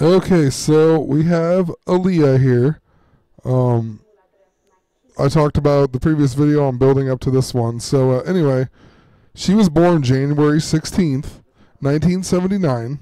Okay, so we have Aaliyah here. Um, I talked about the previous video. I'm building up to this one. So anyway, she was born January 16th, 1979.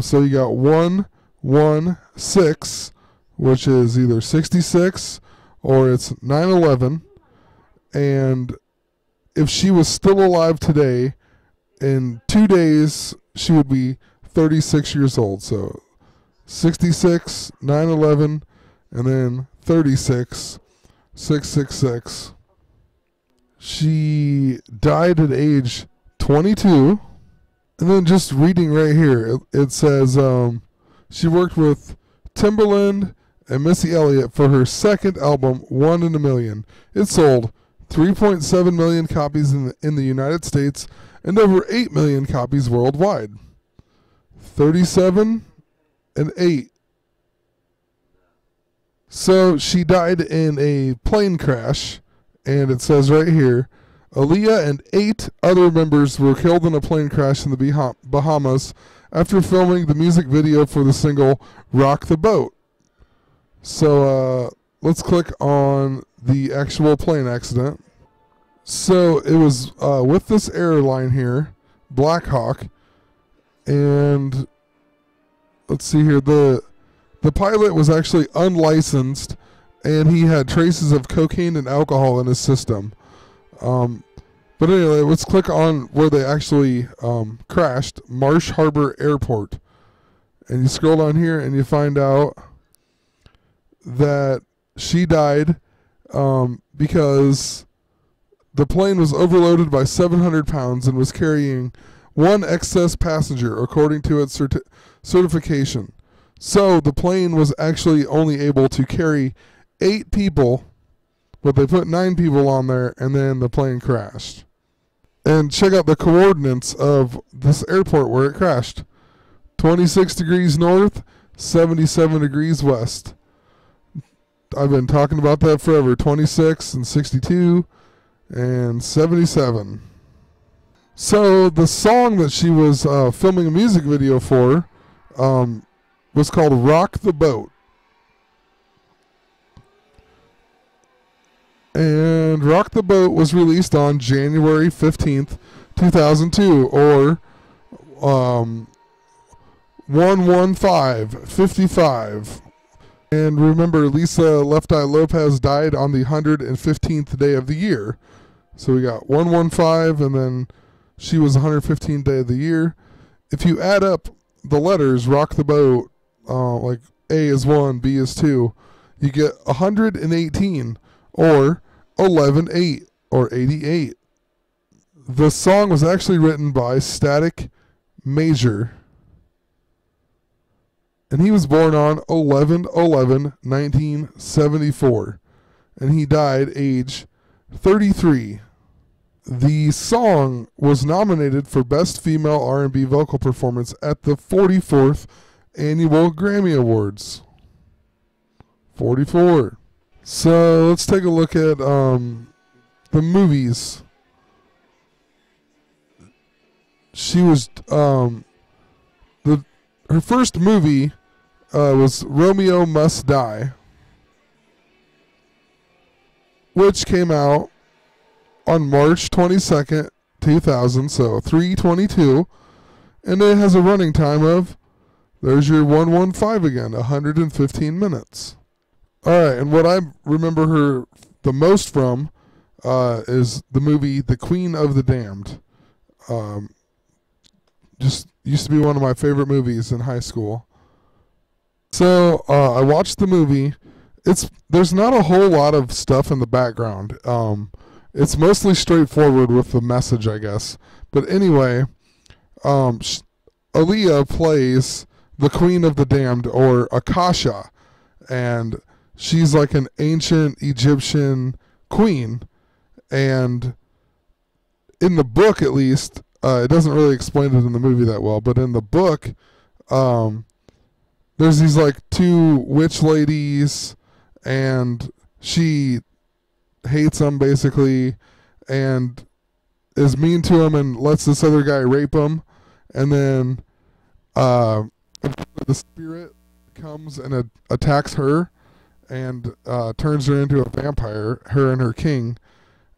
So you got 116, which is either 66 or it's 9/11. And if she was still alive today, in 2 days she would be 36 years old. So 66, 9/11, and then 36, 666. She died at age 22. And then just reading right here, it says she worked with Timberland and Missy Elliott for her second album, One in a Million. It sold 3.7 million copies in the United States and over 8 million copies worldwide. 37 and 8. So she died in a plane crash, and it says right here, Aaliyah and 8 other members were killed in a plane crash in the Bahamas after filming the music video for the single Rock the Boat. So let's click on the actual plane accident. So it was with this airline here, Black Hawk, and let's see here, the pilot was actually unlicensed, and he had traces of cocaine and alcohol in his system. But anyway, let's click on where they actually crashed, Marsh Harbor Airport. And you scroll down here and you find out that she died because the plane was overloaded by 700 pounds and was carrying one excess passenger, according to its certification. So the plane was actually only able to carry 8 people, but they put 9 people on there, and then the plane crashed. And check out the coordinates of this airport where it crashed. 26 degrees north, 77 degrees west. I've been talking about that forever. 26 and 62 and 77. So the song that she was filming a music video for was called Rock the Boat. And Rock the Boat was released on January 15th, 2002, or 11555. And remember, Lisa Left Eye Lopez died on the 115th day of the year. So we got 115, and then she was 115th day of the year. If you add up the letters, Rock the Boat, like A is 1, B is 2, you get 118, or 11/8, or 88. The song was actually written by Static Major, and he was born on 11/11/1974, and he died age 33. The song was nominated for Best Female R&B Vocal Performance at the 44th Annual Grammy Awards. 44. So let's take a look at the movies. She was her first movie was Romeo Must Die, which came out on March 22nd, 2000, so 3/22, and it has a running time of, there's your 115 again, 115 minutes. All right, and what I remember her the most from is the movie The Queen of the Damned. Just used to be one of my favorite movies in high school. So I watched the movie. There's not a whole lot of stuff in the background. It's mostly straightforward with the message, I guess. But anyway, Aaliyah plays the Queen of the Damned, or Akasha, and she's like an ancient Egyptian queen. And in the book, at least, it doesn't really explain it in the movie that well, but in the book, there's these like 2 witch ladies, and she hates them basically, and is mean to him and lets this other guy rape him. And then the spirit comes and attacks her and turns her into a vampire, her and her king.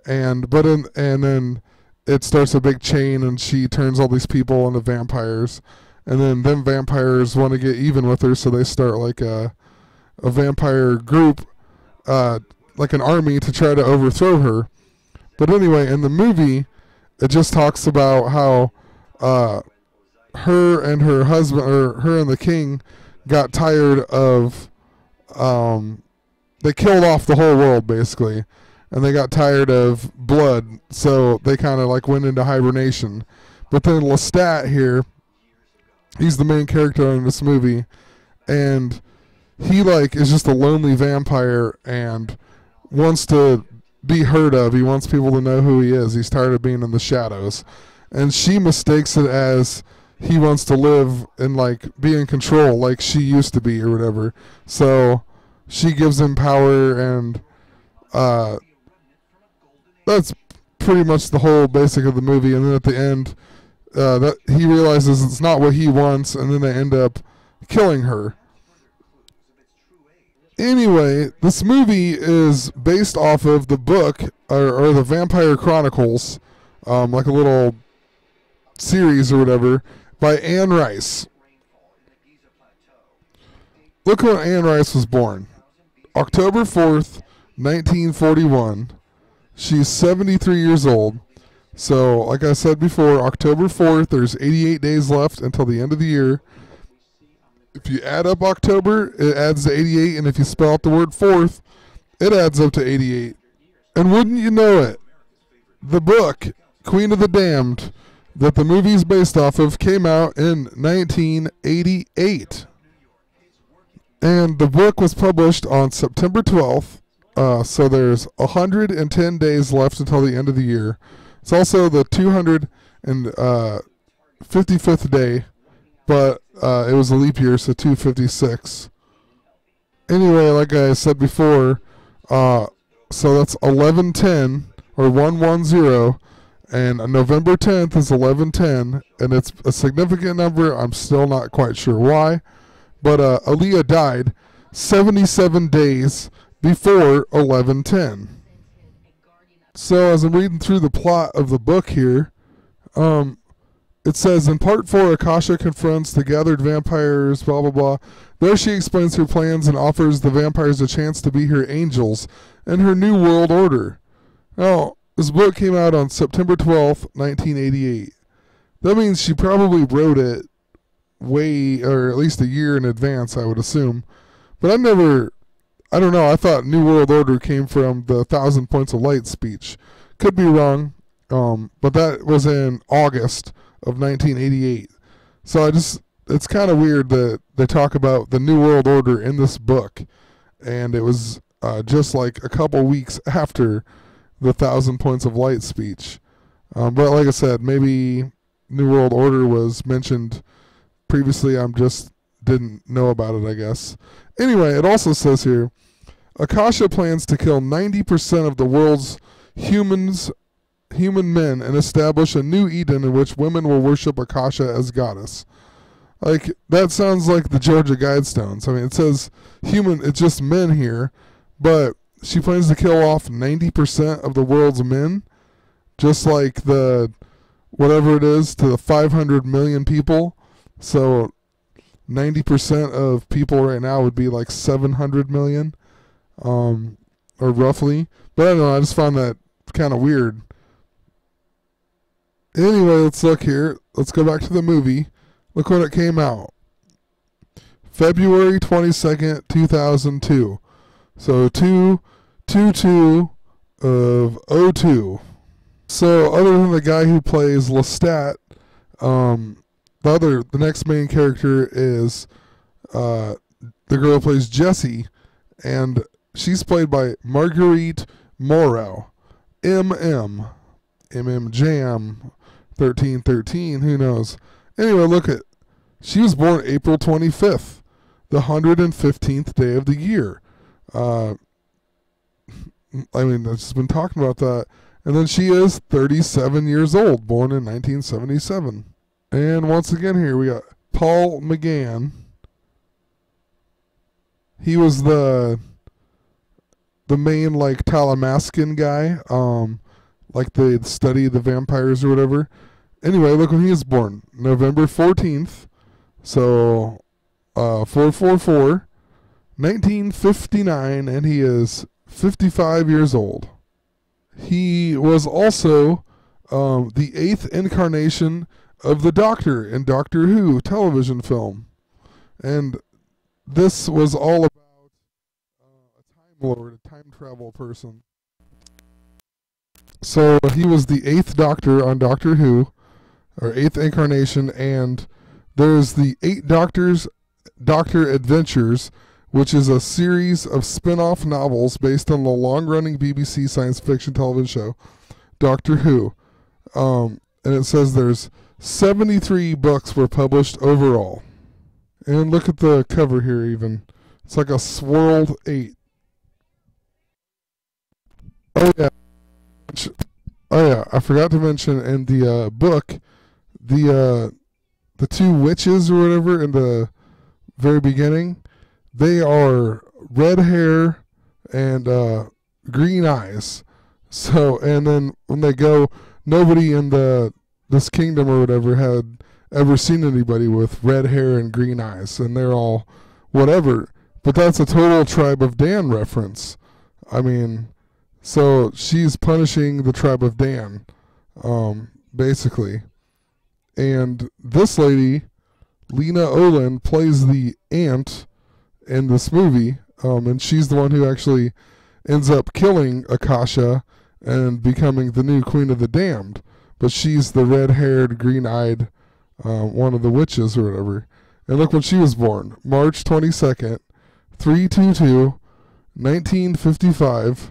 And then it starts a big chain, and she turns all these people into vampires. And then them vampires want to get even with her, so they start like a vampire group, like an army, to try to overthrow her. But anyway, in the movie, it just talks about how her and her husband, or her and the king, got tired of, they killed off the whole world basically, and they got tired of blood, so they kind of like went into hibernation. But then Lestat here, he's the main character in this movie, and he like is just a lonely vampire and wants to be heard of. He wants people to know who he is. He's tired of being in the shadows. And she mistakes it as he wants to live and like be in control like she used to be or whatever. So she gives him power, and that's pretty much the whole basic of the movie. And then at the end, that he realizes it's not what he wants, and then they end up killing her. Anyway, this movie is based off of the book, or the Vampire Chronicles, like a little series or whatever, by Anne Rice. Look when Anne Rice was born. October 4th, 1941. She's 73 years old. So, like I said before, October 4th, there's 88 days left until the end of the year. If you add up October, it adds to 88, and if you spell out the word fourth, it adds up to 88. And wouldn't you know it, the book, Queen of the Damned, that the movie is based off of, came out in 1988. And the book was published on September 12th, so there's 110 days left until the end of the year. It's also the 255th day, but it was a leap year, so 256. Anyway, like I said before, so that's 1110, or 110, and November 10th is 1110, and it's a significant number. I'm still not quite sure why, but Aaliyah died 77 days before 1110. So as I'm reading through the plot of the book here, it says, in part 4, Akasha confronts the gathered vampires, blah, blah, blah. There she explains her plans and offers the vampires a chance to be her angels and her new world order. Now, this book came out on September 12th, 1988. That means she probably wrote it way, or at least a year in advance, I would assume. But I don't know, I thought New World Order came from the 1,000 Points of Light speech. Could be wrong, but that was in August of 1988. So it's kind of weird that they talk about the New World Order in this book, and it was just like a couple weeks after the 1,000 Points of Light speech. But like I said, maybe New World Order was mentioned previously. I just didn't know about it, I guess. Anyway, it also says here, Akasha plans to kill 90% of the world's human men and establish a new Eden in which women will worship Akasha as goddess. Like, that sounds like the Georgia Guidestones. I mean, it says human, it's just men here, but she plans to kill off 90% of the world's men, just like the, whatever it is, to the 500 million people. So 90% of people right now would be like 700 million, or roughly. But I don't know, I just found that kind of weird. Anyway, let's look here. Let's go back to the movie. Look when it came out. February 22nd, 2002. So 2/22 of '02. So other than the guy who plays Lestat, the next main character is the girl who plays Jessie, and she's played by Marguerite Morrow. Jam 1313, who knows. Anyway, look at, she was born April 25th, the 115th day of the year. I mean, I've just been talking about that. And then she is 37 years old, born in 1977. And once again here, we got Paul McGann, He was the main like Talamascan guy. Like they study the vampires or whatever. Anyway, look when he was born, November 14th. So 444, 1959, and he is 55 years old. He was also the 8th incarnation of the Doctor in Doctor Who television film. And this was all about a Time Lord, a time travel person. So he was the 8th Doctor on Doctor Who, or 8th incarnation, and there's the 8 Doctors, Doctor Adventures, which is a series of spin-off novels based on the long-running BBC science fiction television show, Doctor Who. And it says there's 73 books were published overall. And look at the cover here even. It's like a swirled 8. Oh yeah. Oh yeah, I forgot to mention in the book, the 2 witches or whatever in the very beginning, they are red hair and green eyes. So, and then when they go, nobody in this kingdom or whatever had ever seen anybody with red hair and green eyes, and they're all whatever. But that's a total Tribe of Dan reference. I mean, so she's punishing the Tribe of Dan, basically. And this lady, Lena Olin, plays the aunt in this movie, and she's the one who actually ends up killing Akasha and becoming the new Queen of the Damned. But she's the red-haired, green-eyed one of the witches or whatever. And look when she was born, March 22nd, 322, 1955,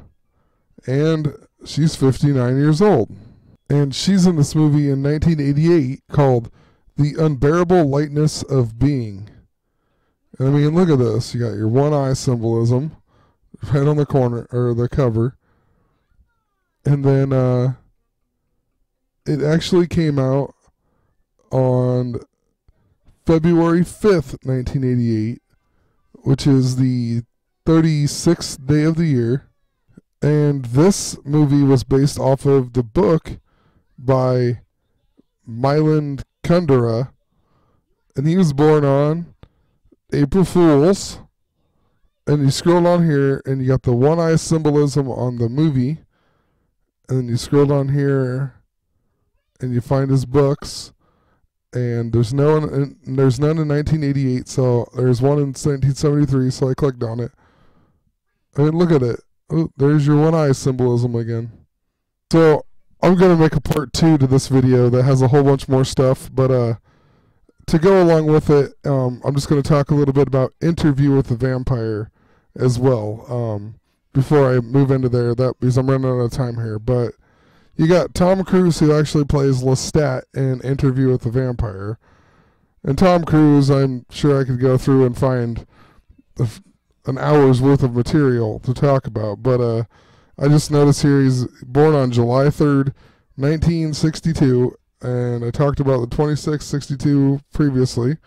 and she's 59 years old. And she's in this movie in 1988 called The Unbearable Lightness of Being. And I mean, look at this. You got your one eye symbolism right on the corner, or the cover. And then it actually came out on February 5th, 1988, which is the 36th day of the year. And this movie was based off of the book by Milan Kundera, and he was born on April Fools. And you scroll down here, and you got the one eye symbolism on the movie, and then you scroll down here, and you find his books, and there's none in 1988, so there's one in 1973, so I clicked on it. I mean, look at it. Oh, there's your one eye symbolism again. So I'm going to make a part 2 to this video that has a whole bunch more stuff, but to go along with it, I'm just going to talk a little bit about Interview with the Vampire as well, before I move into there, because I'm running out of time here. But you got Tom Cruise, who actually plays Lestat in Interview with the Vampire. And Tom Cruise, I'm sure I could go through and find an hour's worth of material to talk about, but I just noticed here he's born on July 3rd, 1962, and I talked about the 2662 previously.